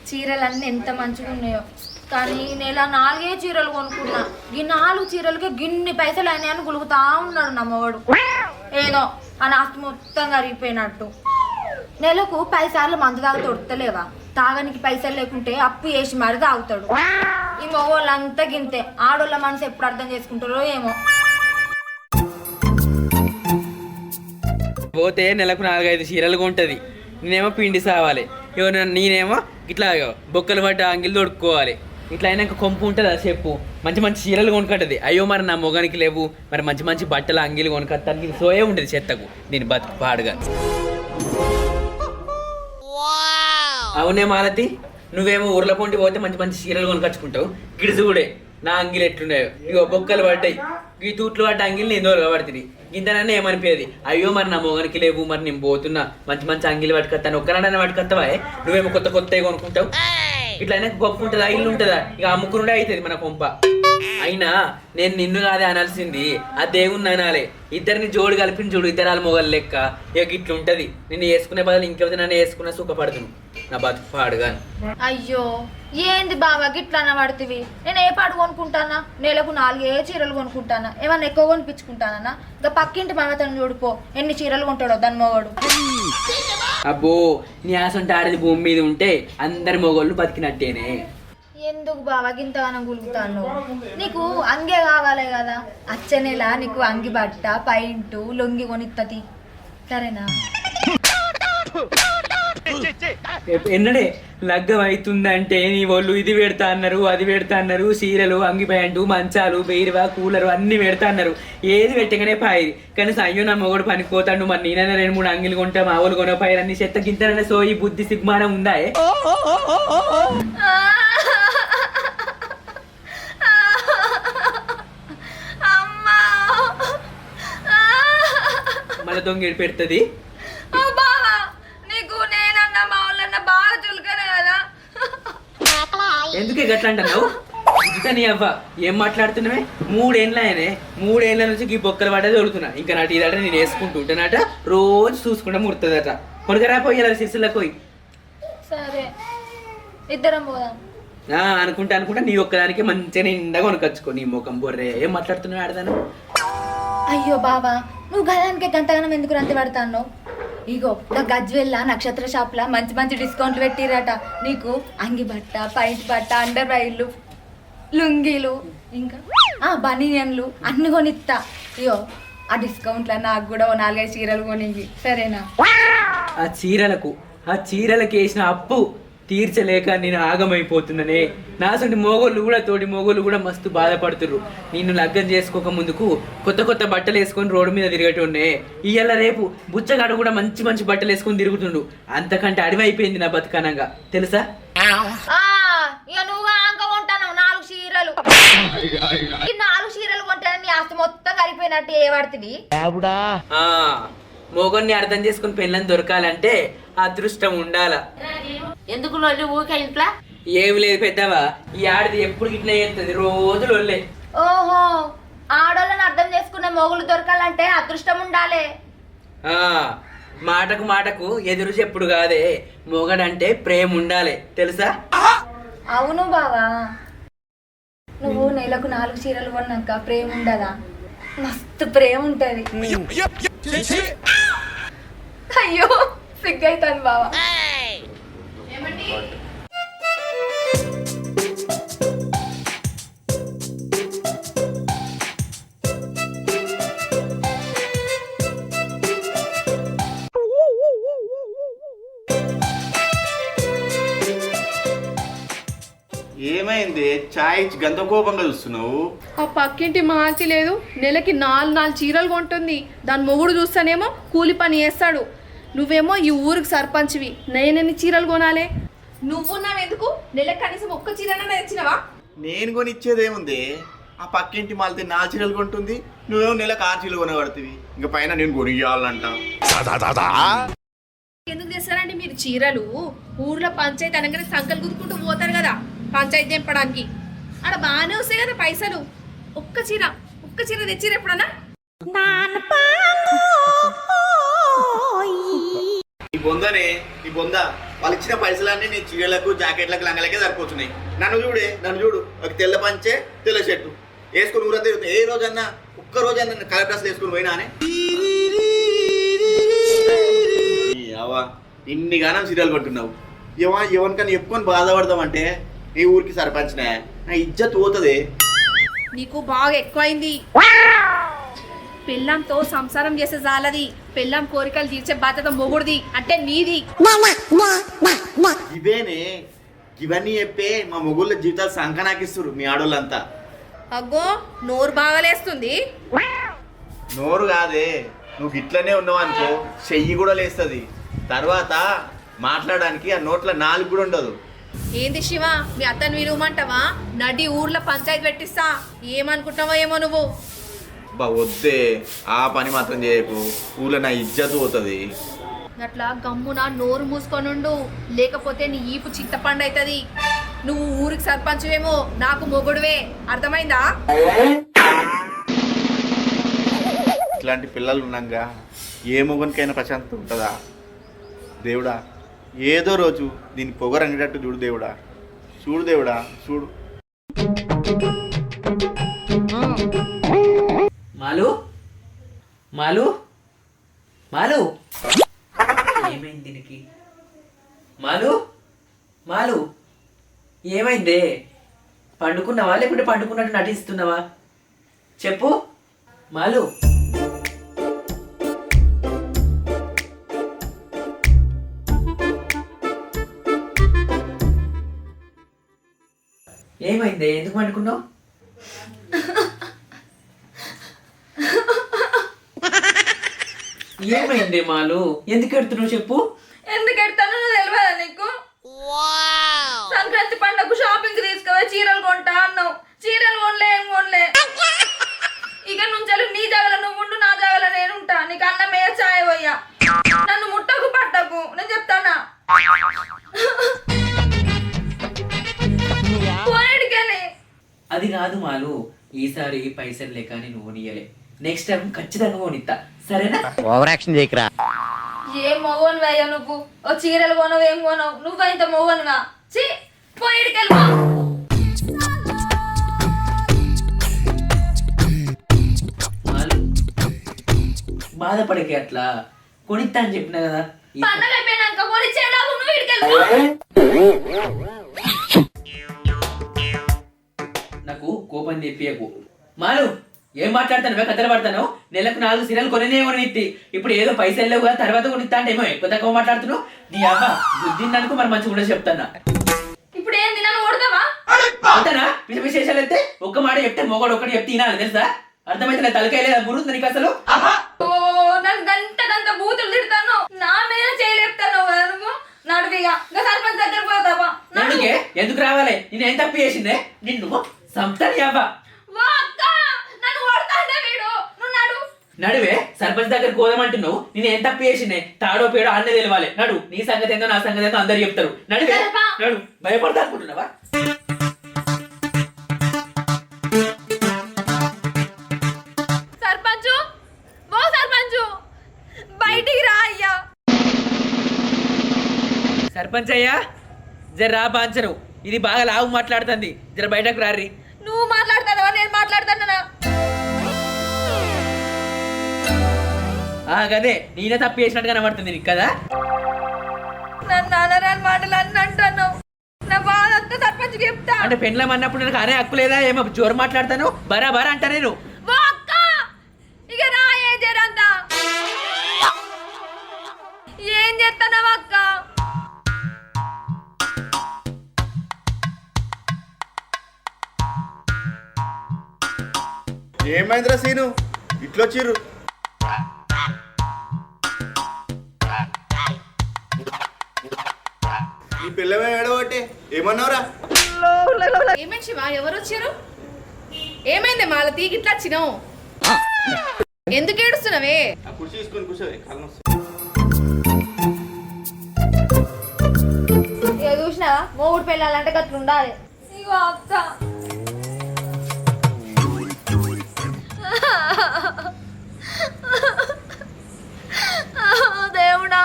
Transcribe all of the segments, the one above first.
చీరలన్నీ ఎంత మంచిగా ఉన్నాయో, కానీ నెల 4 చీరలు కొనుక్కున్నా. ఈ 4 చీరలకి గిన్ని పైసలు అయినాయని గులుగుతా ఉన్నాడు నమ్మవాడు. ఏదో ఆ నాస్తి మొత్తం కరిగిపోయినట్టు. నెలకు 10 సార్లు మందు తాగి తొడతలేవా? తాగనికి పైసలు లేకుంటే అప్పు చేసి మరి తాగుతాడు. ఈ మగవాళ్ళంతా గింతే. ఆడోళ్ళ మనసు ఎప్పుడు అర్థం చేసుకుంటారో ఏమో. పోతే నెలకు 4-5 చీరలు కొంటది. నేనేమో పిండి సావాలి, నేనేమో ఇట్లా బొక్కలు పట్ట అంగిలు తొడుక్కోవాలి. ఇట్లా అయినాక కొంపు ఉంటుంది అది చెప్పు. మంచి మంచి చీరలు కొనుక్కుంటుంది. అయ్యో మరి నా మొగానికి లేవు, మరి మంచి మంచి బట్టలు అంగిలు కొనుక్కొస్తానికి సోయే ఉంటుంది చెత్తకు దీని బతుకు పాడుగా. అవునే మాలతి, నువ్వేమో ఊర్ల పొంటి పోతే మంచి మంచి చీరలు కొనుకొచ్చుకుంటావు. గిడుసు కూడా నా అంగిలు ఎట్లున్నాయో, ఇగో బొక్కలు పడ్డాయి, ఈ తూట్లు పడ్డ అంగిలు నేను దూరం పడుతుంది. ఇంతనన్నా ఏమనిపోయేది, అయ్యో మరి నా మొగనికి లేవు, మరి నేను పోతున్నా మంచి మంచి అంగిలు పట్టుకొస్తాను. ఒక్కనాడన్నా పట్టుకొస్తావా? నువ్వేమో కొత్త కొత్తవి కొనుక్కుంటావు. ఇట్లా అయినా గొప్ప ఉంటుందా, ఇల్లు ఉంటుందా? ఇక అమ్ముకునుడే అవుతుంది మన కొంప. అయినా నేను నిన్ను కాదే అనాల్సింది, ఆ దేవుణ్ణి అనాలి. ఇద్దరిని జోడు కలిపిన చూడు, ఇద్దరాలు మొగలు లెక్క. ఇక ఇట్లుంటది. నిన్ను వేసుకునే బదులు ఇంకెవరినైనా వేసుకున్నా సుఖపడుతును నా బతుకు పాడుగా. అయ్యో ఏంది బావా గిట్లా పడుతుంది? నేను ఏ పాటు కొనుక్కుంటానా? నెలకు 4 చీరలు కొనుక్కుంటానా? ఏమన్నా ఎక్కువ కొనిపించుకుంటానా? ఇంకా పక్కింటి మామతను చూడిపో ఎన్ని చీరలు కొంటాడో దాని మొగడు. అబ్బో నీ ఆసంటే ఆడది భూమి మీద ఉంటే అందరి మొగోళ్ళు బతికినట్టేనే. ఎందుకు బావా గింతగానం గులుగుతాను? నీకు అంగే కావాలి కదా, అచ్చే నెల నీకు అంగి బట్ట పైంటు లొంగి కొనిత్తది, సరేనా? ఎన్నడే లగ్గం అవుతుందంటే నీ వాళ్ళు ఇది పెడతా అన్నారు, అది పెడతా అన్నారు. చీరలు, అంగి ప్యాంటు, మంచాలు, బీరువా, కూలరు అన్ని పెడతా అన్నారు. ఏది పెట్టగానే పాయి. కానీ అయ్యో నా మొగడు పనిపోతాడు, మరి నేనైనా 2-3 అంగిలు కొంటా, మా వాళ్ళు కొనపాయి అన్ని చెత్త గింతనైనా సోయి బుద్ధి సిగ్మానం ఉందా? మళ్ళీ దొంగ పెడుతుంది. ఎందుకే గట్లా అంటున్నావు? ఇంకా నీ అవ్వ ఏం మాట్లాడుతున్నావే? 3 ఏళ్ళ ఆయనే, 3 ఏళ్ళ నుంచి ఈ బొక్కలు పడ్డది తొలుతున్నా. ఇంకా నాటి ఇదట నేను వేసుకుంటూ ఉంటానట, రోజు చూసుకుంటా ముడుతుందట. కొనుకరా పోయి సిరిసిల్లకు పోయి. సరే ఇద్దరం పోదాం. అనుకుంటా నీ ఒక్కదానికి మంచిగా నిండా కొనుకొచ్చుకో. నీ ముఖం బొర్రే ఏం మాట్లాడుతున్నావు ఆడదాను? అయ్యో బాబా నువ్వు గదానికే గంతగానం ఎందుకు రంది పడతాను? ఇగో నా గజ్వెల్ల నక్షత్ర షాప్లా మంచి మంచి డిస్కౌంట్లు పెట్టిరట. నీకు అంగి బట్ట, పైంట్ బట్ట, అండర్ వైర్లు, లుంగీలు, ఇంకా బనీయన్లు అన్ని కొనిస్తా. ఇగో ఆ డిస్కౌంట్లో నాకు కూడా 4-5 చీరలు కొనిగి, సరేనా? ఆ చీరలకు వేసిన అప్పు తీర్చలేక నేను ఆగమైపోతున్నానే. నాసంటి మోగోళ్ళు కూడా, తోటి మోగోళ్ళు కూడా మస్తు బాధపడుతుర్రు. నిన్ను లగ్గం చేసుకోక ముందుకు కొత్త కొత్త బట్టలు వేసుకొని రోడ్డు మీద తిరగటుండే. ఇవాళ రేపు బుచ్చగాడు కూడా మంచి మంచి బట్టలు వేసుకొని తిరుగుతుండు. అంతకంటే అడివి అయిపోయింది నా బతుకనంగా, తెలుసా? ఇక నువ్వు అంక కొంటాను 4 చీరలు. ఈ 4 చీరలు కొంటాను నీ ఆస్తి మొత్తం కలిపోయినట్టు ఏ పడుతుంది? మోగోన్ని అర్థం చేసుకుని పెళ్ళని దొరకాలంటే అదృష్టం ఉండాల. ఎందుకు ఊరికే ఇంట్లో ఏమి లేదు పెద్దవా, ఈ ఆడది ఎప్పుడు ఇట్లా చేస్తుంది, రోజు లొల్లే. ఓహో ఆడోళ్ళని అర్థం చేసుకునే మొగులు దొరకాలంటే అదృష్టం ఉండాలి. మాటకు మాటకు ఎదురు చెప్పుడు కాదే, మొగడంటే ప్రేమ ఉండాలి, తెలుసా? అవును బావా, నువ్వు నెలకు 4 చీరలు కొన్నాక ప్రేమ ఉండదా? మస్తు ప్రేమ ఉంటది. అయ్యో సిగ్గైతాను బావా. ఏమైంది చాయ్ గంత కోపంగా చూస్తున్నావు? ఆ పక్కింటి మాల్తి లేదు, నెలకి 4 చీరలు కొంటుంది. దాని మొగుడు చూస్తానేమో కూలి పని చేస్తాడు. నువ్వేమో ఈ ఊరికి సర్పంచ్వి, నేనెన్ని చీరలు కొనాలే? నువ్వున్నావెందుకు? నెలకు కనీసం 1 చీరనైనా తెచ్చినవా? నేను కొనిచ్చేదేముంది? ఆ పక్కింటి మాల్తి 4 చీరలు కొంటుంది, నువ్వేమో నెలకు 6 చీరలు కొనబడుతుంది. ఇంకా పైన నేను కొనియాలంట. ఎందుకు తెస్తారండి మీరు చీరలు? ఊర్లో పంచాయతీ అనగానే సంకలు గుర్తుకుంటూ పోతారు కదా పంచాయతీ తెంపడానికి. ఆడ బాగానే వస్తాయి కదా పైసలు. 1 చీర తెచ్చిరు ఎప్పుడన్నా? ఈ బొంద వాళ్ళు ఇచ్చిన పైసలన్నీ నీ చీరలకు జాకెట్లకు లంగలకే సరిపోతున్నాయి. నన్ను చూడు ఒక తెల్ల పంచే తెల్ల షర్టు వేసుకుని ఊరంతా తిరుగుతుంది. ఏ రోజన్నా ఒక్క రోజన్నా కలర్ డ్రెస్ వేసుకుని పోయినానే అవా ఇన్ని గానం సీరియల్ కొట్టున్నావు. ఎవరికన్నా చెప్పుకొని బాధపడదామంటే ఈ ఊరికి సర్పంచ్నే నా ఇజ్జత్ పోతుంది. నీకు బాగా ఎక్కువైంది. పెళ్ళంతో సంసారం చేసే జాలది, పెళ్ళం కోరికలు తీర్చే బాధ్యత మొగుడిది, అంటే నీది. ఇవేనే ఇవన్నీ చెప్పే మా మొగుళ్ళ జీవితాలు సంకనాకిస్తున్నారు మీ ఆడోళ్ళంతా. అగ్గో నోరు బాగాలేస్తుంది. నోరు కాదే, నువ్వు ఇట్లనే ఉన్నావు అనుకో చెయ్యి కూడా లేస్తుంది. తర్వాత మాట్లాడడానికి ఆ నోట్ల నాలుగు కూడా ఉండదు. ఏంది శివ, మీ అత్తని విలువమంటావా? నడి ఊర్లో పంచాయతీ పెట్టిస్తా. ఏమనుకుంటున్నావో ఏమో నువ్వు. బా వద్దే, ఆ పని మాత్రం చేయకు, ఊళ్ళో నా ఇజ్జత్ పోతుంది. అట్లా గమ్మున నోరు మూసుకొనుండు, లేకపోతే నీ ఈపు చింతపండు అవుతుంది. నువ్వు ఊరికి సర్పంచ్వేమో, నాకు మొగుడువే, అర్థమైందా? ఇట్లాంటి పిల్లలు ఉన్నాగా ఏ మొగనికైనా ప్రశాంతత ఉంటుందా? దేవుడా, ఏదో రోజు దీన్ని పొగరంగేటట్టు చూడు దేవుడా, చూడు దేవుడా, చూడు. మాలు మాలు మాలు ఏమైంది దీనికి? మాలు మాలు ఏమైందే? పండుకున్నావా లేకుంటే పండుకున్నట్టు నటిస్తున్నావా? చెప్పు మాలు. ఏమైందే? ఎందుకు పండుకున్నావు? ఏమైంది మాలు? ఎందుకు ఎడుతున్నావు చెప్పు. ఎందుకు ఎడతానో తెలియదా నీకు? సంక్రాంతి పండుగ షాపింగ్ తీసుకుపోయి చీరలు కొంటా అన్నావు. చీరలు కొనలే, ఏం కొనలే. ఇక నుంచి నీ జాగల నువ్వు ఉండు, నా జాగల నేను ఉంటా. నీకు అన్నం ఏ చాయ పోయ్యా. నన్ను ముట్టకు పట్టకు, నేను చెప్తానా. పోయేడికెళ్ళి. అది కాదు మాలు, ఈసారి పైసలు లేక నేను ఓనియలే. నెక్స్ట్ టైం ఖచ్చితంగా ఓనిస్తా, సరేనా? ఓవర్ యాక్షన్ చేయకరా. ఏం మొగోను వేయ నువ్వు? ఓ చీరలు కొనవు, ఏం కొనవు. నువ్వు ఇంత మొగోనుగా. చి పోయేడికెళ్ళి. మాలు బాధపడకే, అట్లా కొనిస్తా అని చెప్పినా కదా. పండగ అయిపోయినాక కొనిచ్చేదాకు నువ్వు ఇడికెళ్ళి. నాకు కోపం తెప్పియకు మాలు. ఏం మాట్లాడతాను? కథలు పడతాను. నెలకు 4 సీరియల్ కొనే కొనిత్తి. ఇప్పుడు ఏదో పైసలు లేవు కదా, తర్వాత కొనిస్తా అంటే ఏమో ఎక్కువ తక్కువ మాట్లాడుతున్నావు. నీ అమ్మ బుద్ధిందనుకో మరి మంచిగా కూడా చెప్తానా. ఇప్పుడు ఏంది, నన్ను కొడతావా? అంతనా? విశేషాలు అయితే ఒక్క మాట చెప్తే మొగడు ఒక్కటి చెప్తే తినాలి, తెలుసా? అర్థమైతే నా తలకాయ లేదా గురుంది నీకు అసలు? ఓ నన్ను గంట బూతులు తిడతాను, నా మీద చేయలేపుతాను కదా నువ్వు. నడువిగా ఇంకా సర్పంచ్ దగ్గర పోతావా? ఎందుకే? ఎందుకు రావాలి? నేను ఏం తప్పు చేసిందే? నిన్ను సంతాని అవ్వ. నడువే, సర్పంచ్ దగ్గర కోదామంటున్నావు. నేను ఏం తప్పు చేసిందే? తాడో పేడో అన్నీ తెలియాలి. నడు, నీ సంగతి ఏందో నా సంగతి ఏందో అందరు చెప్తారు. నడువే, నడు. భయపడతా అనుకుంటున్నావా? సర్పంచు, ఓ సర్పంచు, బయటికి రా అయ్యా. సర్పంచ్ అయ్యా, జర రా బాంచను. ఇది బాగా లావు మాట్లాడుతుంది, జర బయటకు రారి. నువ్వు మాట్లాడతావా నేను మాట్లాడతానా? గదే, నేనే తప్పు చేసినట్టుగా కనబడుతుంది నీకు కదా. నన్ను అనరాని మాటలు అన్నీ అంటున్నావు. నా బాధ అంతా సర్పంచ్కి చెప్తా. అంటే పెండ్లం అన్నప్పుడు నాకు అనే హక్కు లేదా? ఏమో జోరు మాట్లాడతాను, బరాబరా అంటా నేను. ఓ అక్క, ఇక రా. ఏం చేయరంతా ఏం చేస్తున్నావు అక్క? ఏమైందిరా సీను, ఇట్లొచ్చిర్రు? ఈ పిల్లమే ఏడబట్టే ఏమన్నావురా? ఏమైంది శివ, ఎవరు వచ్చారు? ఏమైంది మాలతి, ఇట్లా వచ్చినావు? ఎందుకు ఏడుస్తున్నావే? కుర్చీ తీసుకొని కూర్చోవే, కాలం ఇక చూసినావా, మూడు పిల్లలంటే గట్ల ఉండాలి. ఇగో అక్క, దేవుడా,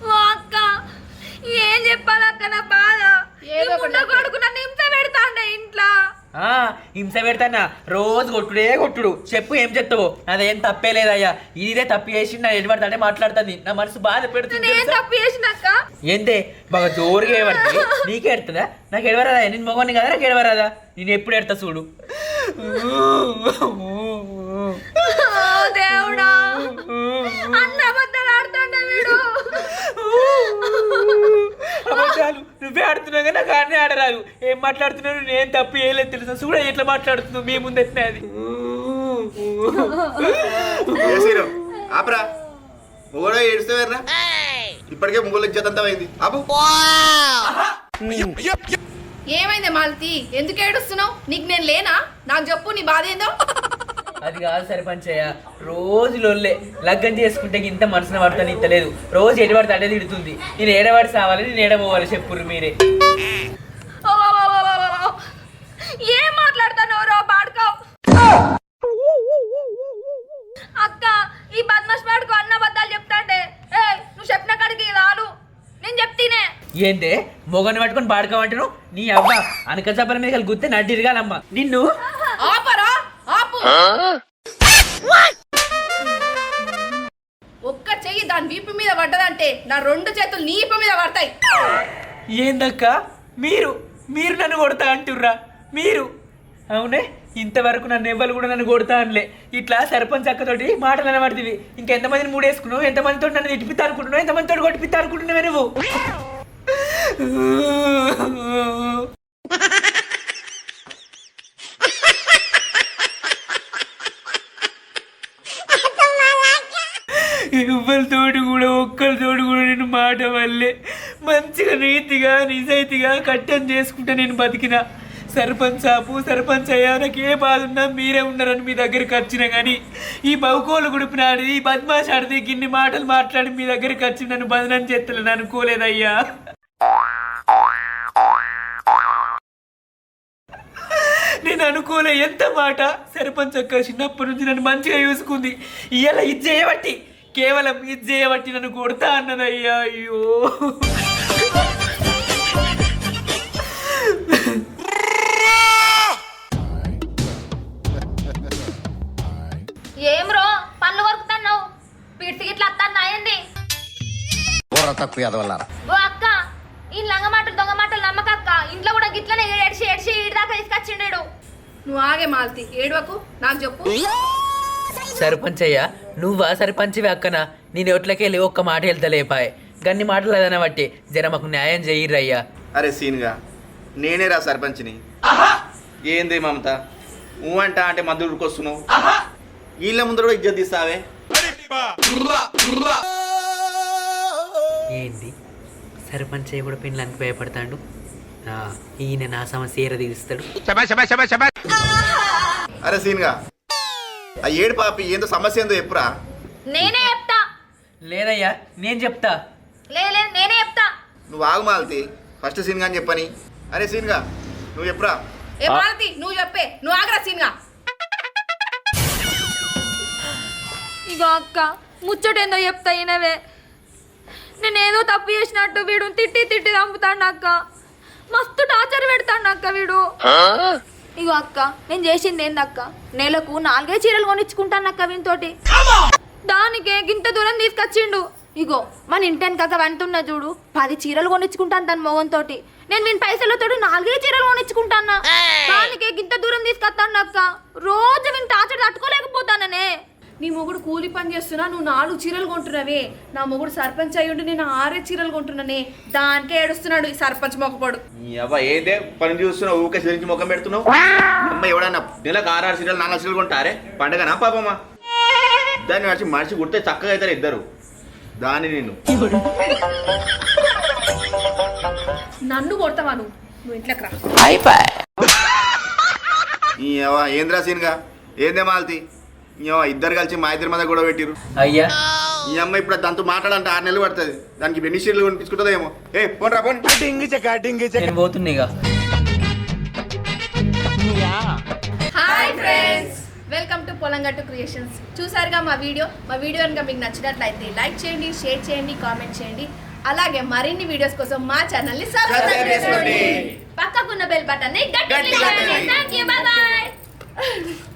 ఓ అక్క హింస పెడతానా రోజు కొట్టుడు చెప్పు ఏం చెప్తావో అదేం తప్పే లేదయ్యా ఇదే తప్పు చేసి నా ఎడబడతానే మాట్లాడుతుంది నా మనసు బాధ పెడుతుంది తప్పు చేసినాక ఏంటే బాగా జోరుగా ఏమడుతుంది నీకే ఎడుతుందా నాకు ఎడవరాదా నేను మగవాడిని కదా నాకు ఎడవరాదా నేను ఎప్పుడు ఎడతా చూడు దేవుడా అన్న అబద్ధాలు ఆడుతుండే వీడు అబద్ధాలు నువ్వే ఆడుతున్నావు నాకు ఆడనే ఆడరాదు ఏం మాట్లాడుతున్నావు నేను తప్పు చేయలేదు తెలుసా చూడ ఎట్లా మాట్లాడుతున్నావు మీ ముందు ఎట్లా అది ఆపరా మొగడో ఏడుస్తావేర్రా ఇప్పటికే మొగలు ఇచ్చేదంతా అయింది ఆపు. ఏమైంది మాలతి ఎందుకు ఏడుస్తున్నావు నీకు నేను లేనా నాకు చెప్పు నీ బాధ ఏందో అది కాదు సరిపంచయ్య రోజు లొల్లే లగ్గం చేసుకుంటే ఇంత మనసున పడతాను ఇంతలేదు రోజు ఎడబడితే అడే తిడుతుంది నేను ఏడబడి సావాలి నేను ఏడబోవాలి చెప్పుర్రు మీరే ఏం మాట్లాడుతున్నావు బాడుకో అక్క ఈ బద్మాష్ బాడుకో అన్న అబద్ధాలు చెప్తాంటే నువ్వు చెప్పిన కాడికి రాలు నేను చెప్తీనే ఏంటే మొగని పట్టుకొని పాడుకోమంటాను నీ అవ్వ అనక చప్పల మీద గుర్తే నడ్డిరగాలమ్మ నిన్ను ఆపరా ఆపు ఒక్క చెయ్యి దాని వీపు మీద పడ్డదంటే నా 2 చేతులు నీ వీపు మీద పడతాయి ఏందక్క మీరు నన్ను కొడతా అంటుర్రా మీరు అవునే ఇంతవరకు నన్ను ఎవ్వరు కూడా నన్ను కొడతా అనలే ఇట్లా సర్పంచ్ అక్కతోటి మాటలు అనబడుతుంది ఇంకెంతమందిని మూడేసుకున్నావు ఎంతమందితో నన్ను తిట్టిపిస్తా అనుకుంటున్నావు ఎంతమందితో కొట్టిపిస్తా అనుకుంటున్నావే నువ్వు ఎవ్వరితోటి కూడా ఒక్కరితోటి కూడా నేను మాట వల్లే మంచిగా నీతిగా నిజాయితీగా కట్టం చేసుకుంటా నేను బతికిన సర్పంచ్ సర్పంచ్ అయ్యా నాకు ఏ బాధ ఉన్నా మీరే ఉన్నారని మీ దగ్గరికి వచ్చినా కానీ ఈ బహుకోలు గుడిపినాడు ఈ బద్మాష్ ఆడితే గిన్ని మాటలు మాట్లాడి మీ దగ్గరికి వచ్చి నన్ను బదనం చేస్తలేను అనుకోలేదయ్యా నేను అనుకోలే ఎంత మాట సర్పంచ్ అక్క చిన్నప్పటి నుంచి నన్ను మంచిగా చూసుకుంది ఇవాళ ఇది చేయబట్టి కేవలం ఇది చేయబట్టి నన్ను కొడతా అన్నదయ్యా అయ్యో ఏం రో పళ్ళు కొరుకుతున్నావు పిడిసి గిట్లా అత్తాను అయ్యింది ఓ అక్క ఈ లంగ మాటలు దొంగ మాటలు నమ్మకక్క ఇంట్లో కూడా గిట్లనే ఏడ్చి దాకా తీసుకొచ్చిండు నువ్వు ఆగే మాలతి ఏడవకు నాకు చెప్పు సర్పంచ్ అయ్యా నువ్వా సర్పంచ్వి అక్కనా నేను ఎట్లకెళ్ళి ఒక్క మాట వెళ్తలేపాయే గన్ని మాటలు అదన బట్టి జర మాకు న్యాయం చెయ్యరయ్యా అరే సీన్గా నేనే రా సర్పంచ్ని ఏంది మమత నువ్వు అంటే మధ్య ఉరికొస్తున్నావు వీళ్ళ ముందు కూడా ఇజ్జత్ తీస్తావే ఏంది సర్పంచ్ అయ్య కూడా పెళ్ళానికి భయపడతాడు ఈయన నా సమస్య ఏర తీరుస్తాడు అరే సీన్గా ఆ ఏడు పాపి ఏందో సమస్య ఏందో చెప్పురా నేనే చెప్తా లేదయ్యా నేను చెప్తా లేదు నేనే చెప్తా నువ్వు ఆగు మాలతి ఫస్ట్ సీన్గా అని చెప్పని అరే సీన్గా నువ్వు చెప్పురా ఏ మాలతి నువ్వు చెప్పే నువ్వు ఆగరా సీన్గా ఇగో అక్క ముచ్చటేందో చెప్తా ఈయనవే నేనేదో తప్పు చేసినట్టు వీడు తిట్టి చంపుతాడు అక్క మస్తు టార్చర్ పెడతాడు అక్క వీడు ఇగో అక్క నేను చేసింది ఏందక్క నెలకు 4 చీరలు కొనిచ్చుకుంటాను అక్క వీనితోటి దానికే గింత దూరం తీసుకొచ్చిండు ఇగో మన ఇంటెన్ కాక వెంటున్నా చూడు 10 చీరలు కొనిచ్చుకుంటాను తన మొగంతో నేను వీని పైసలతో 4 చీరలు కొనిచ్చుకుంటానా దానికే గింత దూరం తీసుకొస్తాను అక్క రోజు వీని టార్చర్ తట్టుకోలేకపోతాననే నీ మొగుడు కూలి పని చేస్తున్నా నువ్వు 4 చీరలు కొంటున్నావే నా మొగుడు సర్పంచ్ అయ్యుండి నేను 6 చీరలు కొంటున్నానే దానికే ఏడుస్తున్నాడు ఈ సర్పంచ్ మొక్కపడు అవ్వ ఏదే పని చూస్తున్నావు ఊకే సిరించి ముఖం పెడుతున్నావు అమ్మ ఎవడన్నా నెలకు 6 చీరలు 4 చీరలు కొంటారే పండగనా పాపమ్మా దాన్ని వచ్చి మనిషి కుడితే చక్కగా అవుతారు ఇద్దరు దాన్ని నేను నన్ను కొడతావా నువ్వు ఇంట్లోకి రా ఏంద్రా సీన్గా ఏందే మాలతి ఇద్దరు కలిసి మా ఇద్దరి మీద కూడా పెట్టిరు అయ్యా ఈ అమ్మ ఇప్పుడు దాంతో మాట్లాడంటే 6 నెలలు పడుతుంది దానికి బెనిషియర్లు కొనిపించుకుంటుందేమో పోన్రా పోండి నేను పోతున్నా ఇక hi friends welcome to Polamgattu creations చూసారుగా మా వీడియో కనుక మీకు నచ్చినట్లయితే లైక్ చేయండి షేర్ చేయండి కామెంట్ చేయండి అలాగే మరిన్ని వీడియోస్ కోసం మా ఛానల్ ని సబ్స్క్రైబ్ చేసుకోండి పక్కకున్న బెల్ బటన్ ని గట్టిగా కొట్టండి థాంక్యూ బై బై అక్క